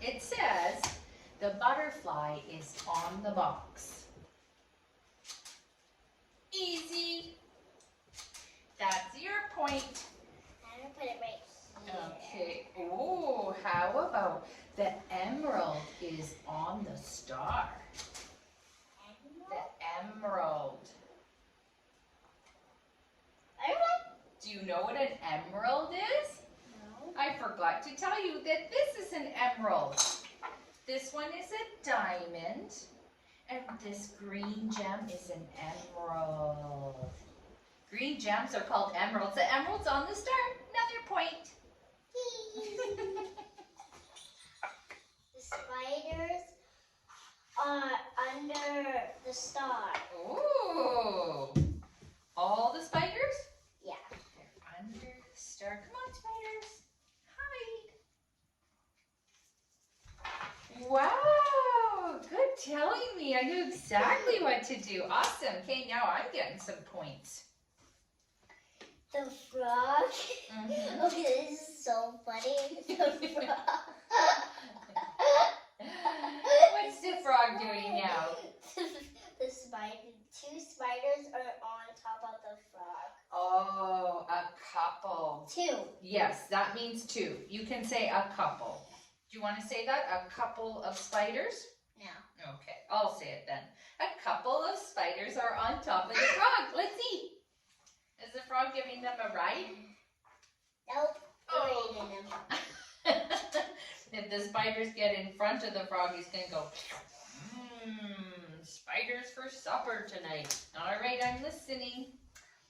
It says the butterfly is on the box. Easy. That's your point. I'm going to put it right here. Okay. Oh, how about the emerald is on the star? The emerald. Do you know what an emerald is? No. I forgot to tell you that this is an emerald. This one is a diamond, and this green gem is an emerald. Green gems are called emeralds. The emerald's on the star. Another point. The spiders are under the star. Ooh. All the spiders? Yeah. They're under the star. Come on, spiders. Hide. Wow. Good telling me. I knew exactly what to do. Awesome. Okay, now I'm getting some points. The frog. Mhm. Okay, this is so funny. The frog. What's the frog doing now? The spider. Two spiders are on top of the frog. Oh, a couple. Two. Yes, that means two. You can say a couple. Do you want to say that? A couple of spiders? No. Okay, I'll say it then. A couple of spiders are on top of the frog. Let's see. Is the frog giving them a ride? Nope. Oh. We're eating them. If the spiders get in front of the frog, he's going to go, spiders for supper tonight. All right, I'm listening.